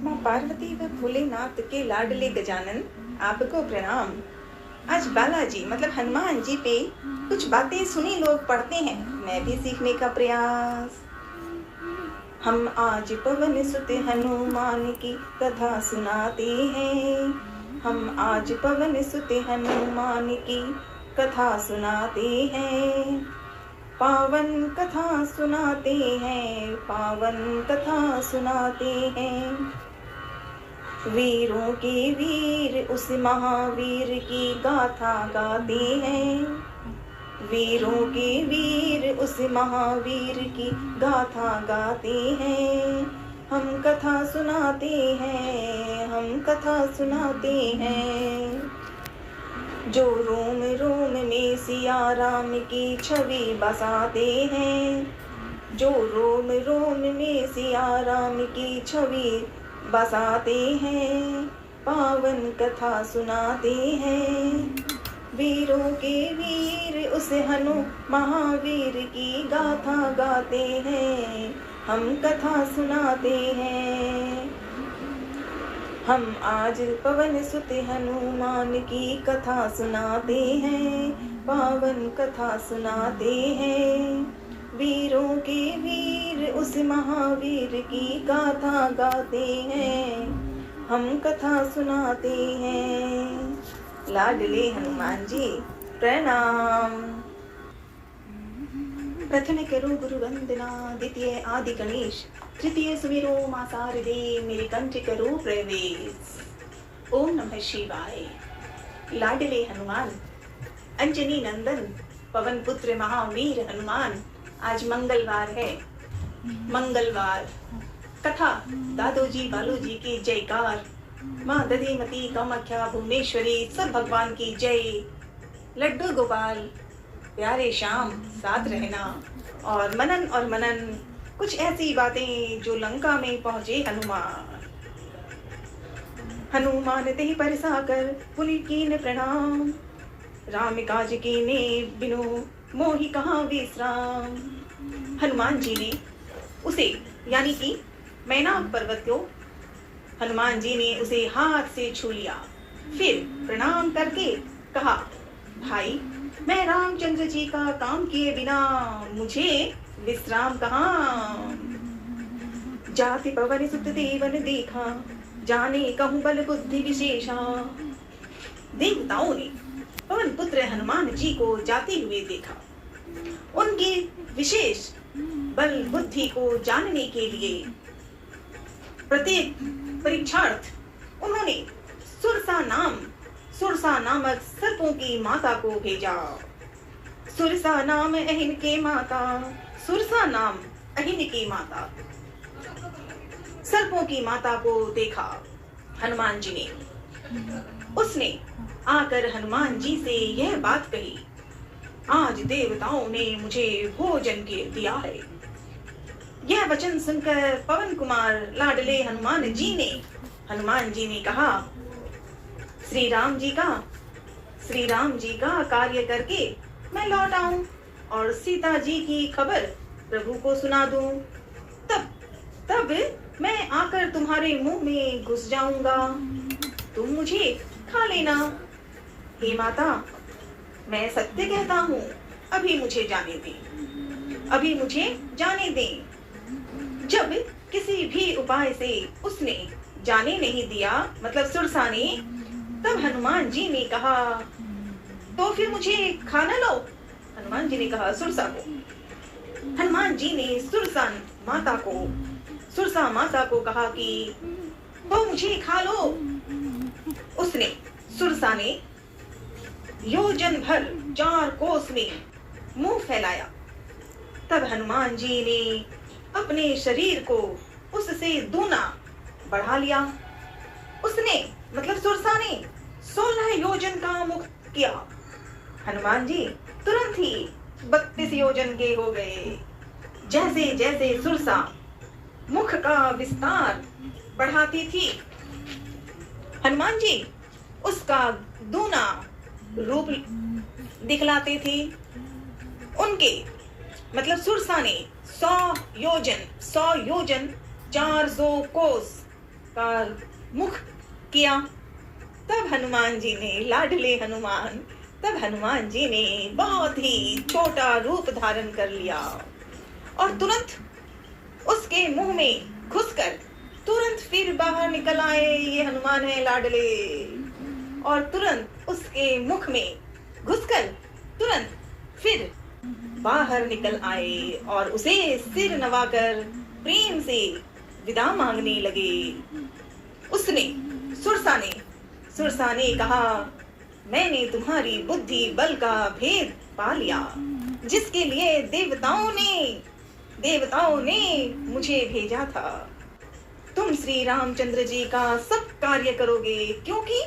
माँ पार्वती व भोलेनाथ के लाडले गजानन, आपको प्रणाम। आज बालाजी मतलब हनुमान जी पे कुछ बातें सुनी लोग पढ़ते हैं, मैं भी सीखने का प्रयास। हम आज पवन सुत हनुमान की कथा सुनाते हैं। हम आज पवन सुत हनुमान की कथा सुनाते हैं। पावन कथा सुनाते हैं, पावन कथा सुनाते हैं। वीरों के वीर उस महावीर की गाथा गाते हैं। वीरों के वीर उस महावीर की गाथा गाते हैं। हम कथा सुनाते हैं, हम कथा सुनाते हैं। जो रोम रोम में सिया राम की छवि बसाते हैं। जो रोम रोम में सिया राम की छवि बसाते हैं। पावन कथा सुनाते हैं। वीरों के वीर उस हनु महावीर की गाथा गाते हैं। हम कथा सुनाते हैं। हम आज पवन सुत हनुमान की कथा सुनाते हैं। पावन कथा सुनाते हैं। वीरों के वीर उस महावीर की गाथा गाते हैं। हम कथा सुनाते हैं। लाडले हनुमान जी प्रणाम। प्रथम करो गुरु वंदना, द्वितीय आदि गणेश, तृतीय सुमिरो मां शारदे, मेरे कंठ करो प्रवेश। ओम नमः शिवाय। लाडले हनुमान, अंजनी नंदन, पवन पुत्र महावीर हनुमान, आज मंगलवार है। मंगलवार कथा दादोजी बालोजी की जयकार। माँ दधिमती कामाख्या भुवनेश्वरी सब भगवान की जय। लड्डू गोपाल प्यारे श्याम साथ रहना। और मनन कुछ ऐसी बातें जो लंका में पहुंचे हनुमान। हनुमान ते परसाकर पुनि कीन प्रणाम। राम काज कीने बिनु मोहि कहाँ विश्राम। हनुमान जी ने उसे यानी कि मैनाक पर्वत को हनुमान जी ने उसे हाथ से छू लिया। फिर प्रणाम करके कहा, भाई मैं रामचंद्र जी का काम किए बिना मुझे विश्राम कहाँ। जाति पवन सुत देवन देखा, जाने कहूँ बल बुद्धि विशेषा। देवताओं ने पवन पुत्र हनुमान जी को जाते हुए देखा। उनकी विशेष बल बुद्धि को जानने के लिए प्रत्येक परीक्षार्थ उन्होंने सुरसा नामक सर्पों की माता को भेजा। सुरसा नाम अहिन के माता, सुरसा नाम अहिन की माता। सर्पों की माता को देखा हनुमान जी ने। उसने आकर हनुमान जी से यह बात कही, आज देवताओं ने मुझे भोजन के दिया है। यह वचन सुनकर पवन कुमार लाडले हनुमान जी ने कहा, श्री राम जी का कार्य करके मैं लौट आऊं और सीता जी की खबर प्रभु को सुना दूं। तब मैं आकर तुम्हारे मुंह में घुस जाऊंगा, तुम मुझे खा लेना। हे माता, मैं सत्य कहता हूँ, अभी मुझे जाने दें। जब किसी भी उपाय से उसने जाने नहीं दिया, मतलब सुरसा ने, तब हनुमान जी ने कहा, तो फिर मुझे खाना लो। हनुमान जी ने कहा सुरसा को। हनुमान जी ने सुरसा माता को कहा कि तो मुझे खा लो। सुरसा ने योजन भर 4 कोस में मुंह फैलाया। तब हनुमान जी ने अपने शरीर को उससे दूना बढ़ा लिया। उसने मतलब सुरसा ने 16 योजन का मुख किया। हनुमान जी तुरंत ही 32 योजन के हो गए। जैसे जैसे सुरसा मुख का विस्तार बढ़ाती थी, हनुमान जी उसका दूना रूप दिखलाते थे। उनके मतलब सुरसा ने 100 योजन 400 कोस का मुख किया। तब हनुमान जी ने, लाडले हनुमान, तब हनुमान जी ने बहुत ही छोटा रूप धारण कर लिया और तुरंत उसके मुंह में घुसकर तुरंत फिर बाहर निकल आए। ये हनुमान है लाडले, और तुरंत उसके मुख में घुसकर तुरंत फिर बाहर निकल आए और उसे सिर नवाकर प्रेम से विदा मांगने लगे। उसने, सुरसा ने कहा, मैंने तुम्हारी बुद्धि बल का भेद पा लिया, जिसके लिए देवताओं ने मुझे भेजा था। तुम श्री रामचंद्र जी का सब कार्य करोगे, क्योंकि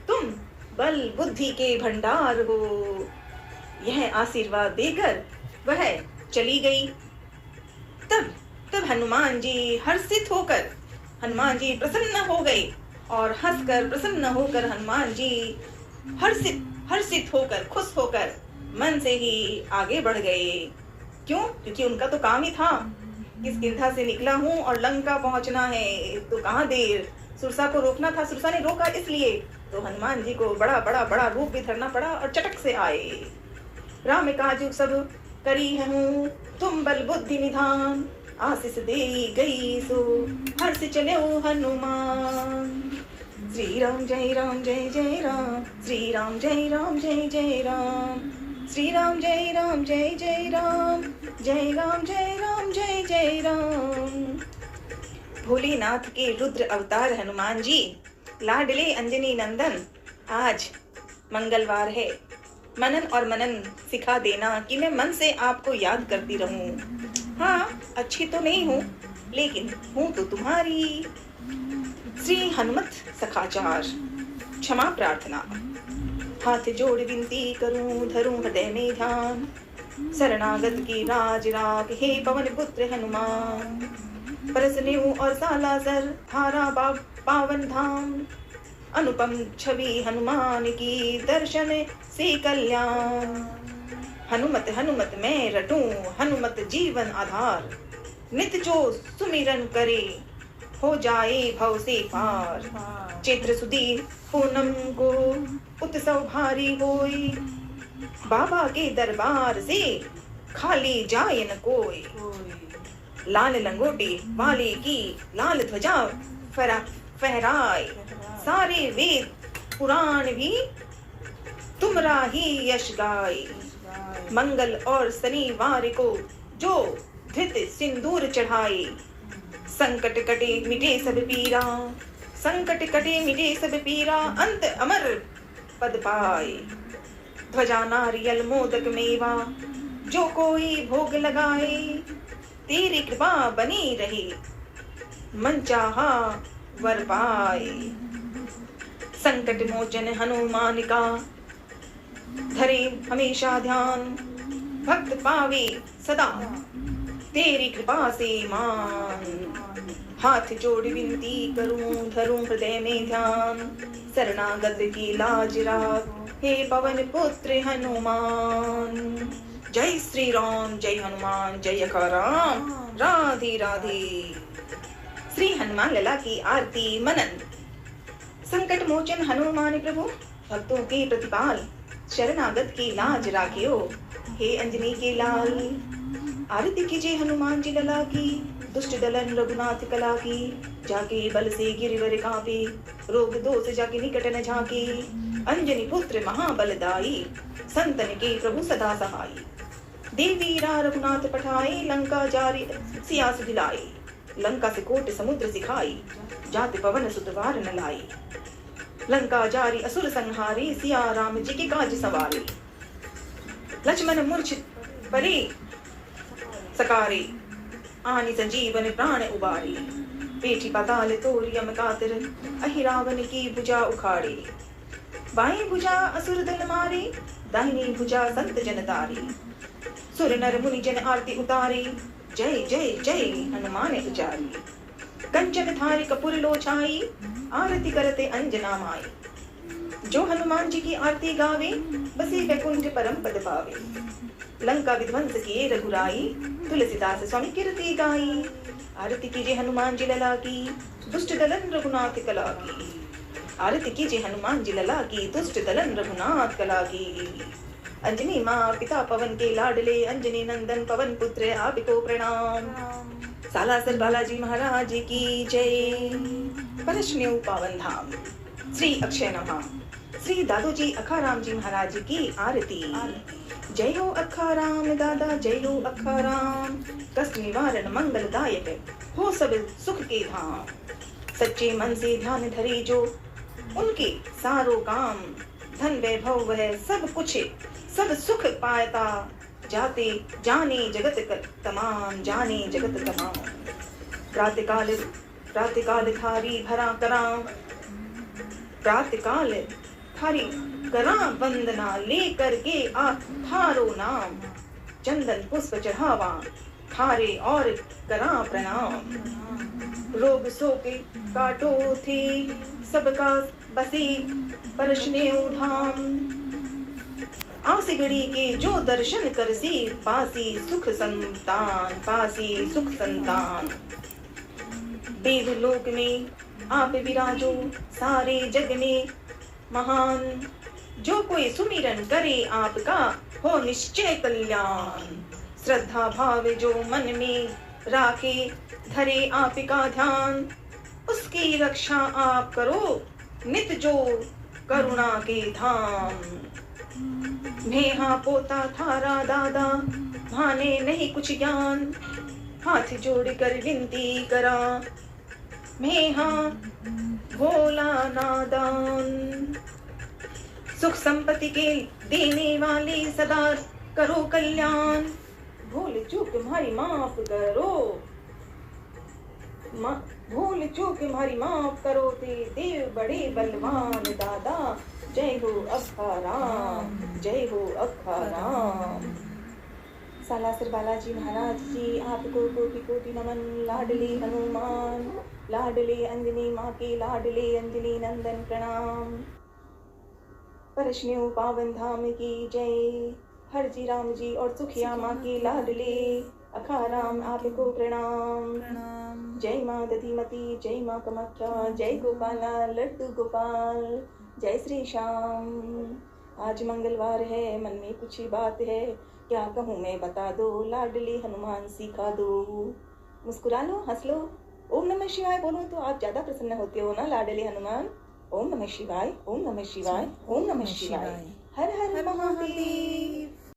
तुम बल बुद्धि के भंडार हो। यह आशीर्वाद देकर वह चली गई। तब हनुमान जी प्रसन्न हो गए और हंसकर प्रसन्न होकर हनुमान जी हर्षित होकर, खुश होकर मन से ही आगे बढ़ गए। क्यों? क्योंकि उनका तो काम ही था, किष्किंधा से निकला हूँ और लंका पहुंचना है, तो कहाँ देर, सुरसा को रोकना था। सुरसा ने रोका, इसलिए तो हनुमान जी को बड़ा रूप भी धरना पड़ा और चटक से आए। राम काज सब करी हूँ, तुम बल बुद्धि निधान, आशीष दे गई सो हर्ष चले हनुमान। श्री राम जय राम जय जय राम, श्री राम जय राम जय जय राम, श्री राम जय राम जय जय राम, जय राम जय राम जय जय राम। भोलेनाथ के रुद्र अवतार हनुमान जी, लाडले अंजनी नंदन, आज मंगलवार है। मनन सिखा देना कि मैं मन से आपको याद करती रहूं। हाँ, अच्छी तो नहीं हूँ, लेकिन हूँ तो तुम्हारी। श्री हनुमत सखाचार, क्षमा प्रार्थना। हाथ जोड़ विनती करूं, धरूं हृदय में ध्यान, शरणागत की राज राग, हे पवन पुत्र हनुमान। परसनेऊ और सालासर, धारा पावन धाम, अनुपम छवि हनुमान की, दर्शन से कल्याण। हनुमत मैं रटूं, हनुमत जीवन आधार, नित जो सुमिरन करे, हो जाए भव से पार। चैत्र सुदी पूनम को उत्सव भारी होई, बाबा के दरबार से खाली जाए न कोई। लाल लंगोटी वाले की लाल ध्वजा फहराए, सारे वेद पुराण भी तुमरा ही यश गाए। मंगल और शनिवार को जो धृत सिंदूर चढ़ाए, संकट कटे मिटे सब पीरा, अंत अमर पद पाए। ध्वजा नारियल मोदक मेवा, जो कोई भोग लगाए, तेरी कृपा बनी रहे, मन चाहा वर पाए। संकट मोचन हनुमान का, धरे हमेशा ध्यान, भक्त पावे सदा तेरी कृपा से मान। हाथ जोड़ विनती करूं, धरूं हृदय में ध्यान, शरणागत की लाज राख, हे पवन पुत्र हनुमान। जय श्री राम, जय हनुमान, जय राम, राधे राधे। श्री हनुमान लला की आरती मनन। संकट मोचन हनुमान प्रभु, भक्तों के प्रतिपाल, शरणागत की लाज राखियो, हे अंजनी के लाल। आरती कीजिए हनुमान जी लला की, दुष्ट दलन रघुनाथ कला की, जाके बल से गिरिवर कांपे, रोग दोष जाके निकट न झाके। अंजनी पुत्र महाबलदाई, संतन के प्रभु सदा सहाई। देवीरा रघुनाथ पठाई, लंका जारी सियास दिलाई। लंका से कोट समुद्र सिखाई, जात पवन सुतवार न लाई। लंका जारी असुर संहारी, सिया राम जी के काज सवारी। लक्ष्मण मूर्छित परे सकारे, आनि संजीवन प्राण उबारी। पेठी पाताल तोड़ यम कातर, अहि रावण की भुजा उखाड़ी। बाएं भुजा असुर दल मारे, दाहिनी भुजा संत जन तारी। सुर नर मुनि जन आरती उतारी, जय जय जय हनुमान उचारी। कंचन थारी कपूर लो छाई, आरती करते अंजना माई। जो हनुमान जी की आरती गावे, बसे वैकुंठ परम पद पावे। लंका विध्वंस किए रघुराई, तुलसीदास स्वामी कीर्ति गाई। आरती कीजिए हनुमान जी लला की, दुष्ट दलन रघुनाथ कला की। आरती कीजिए हनुमान जी लला की, दुष्ट दलन रघुनाथ कला की। अंजनी माँ पिता पवन के लाडले, अंजनी नंदन पवन पुत्र आपको प्रणाम। सालासर बालाजी महाराज की जय। परशन्यु पावन धाम श्री अक्षय नमः। श्री दादोजी अखाराम जी महाराज की आरती। जय हो अखाराम दादा, जय हो अखाराम। कष्ट निवारण मंगलदायक हो सब सुख के धाम। सच्चे मन से ध्यान धरे जो उनके सारो काम। धन वैभव वह सब कुछ सब सुख पाता। जाते जाने जगत तमाम, जाने जगत तमाम। प्रातःकाल थारी भरा करा, प्रातःकाल थारी करा वंदना। लेकर के आ थारो नाम, चंदन पुष्प चढ़ावा थारे और करा प्रणाम। रोग शोक काटो थी सबका बसी, परशन्यु धाम। आस घड़ी के जो दर्शन करसी, पासी सुख संतान, पासी सुख संतान। देवलोक में आप विराजो सारे जग में महान। जो कोई सुमिरन करे आपका हो निश्चय कल्याण। श्रद्धा भाव जो मन में राखे, धरे आपका ध्यान। उसकी रक्षा आप करो नित जो करुणा के धाम। मेहा पोता थारा दादा, भाने नहीं कुछ ज्ञान। हाथ जोड़ कर विनती करा, मेहा भोला नादान। सुख संपत्ति के देने वाले सदा करो कल्याण। भूल चूक तुम्हारी माफ करो, भूल चूक तुम्हारी माफ करो। ते देव बड़े बलवान दादा, जय हो अखाराम, जय हो अखाराम। सालासर बालाजी महाराज जी आपको कोटि कोटि नमन। लाडले हनुमान, लाडले अंजनी माँ के लाडले अंजनी नंदन प्रणाम। परशन्यु पावन धाम की जय। हरजी राम जी और सुखिया माँ के लाडले अखाराम आपको प्रणाम। जय माँ दधिमती, जय माँ कामाख्या, जय गोपाला लड्डू गोपाल, जय श्री श्याम। आज मंगलवार है, मन में कुछ बात है, क्या कहूँ मैं बता दो। लाडले हनुमान सिखा दो। मुस्कुरा लो, हंस लो, ओम नमः शिवाय बोलो तो आप ज्यादा प्रसन्न होते हो ना लाडले हनुमान। ओम नमः शिवाय, ओम नमः शिवाय, ओम नमः शिवाय। हर हर महादेव।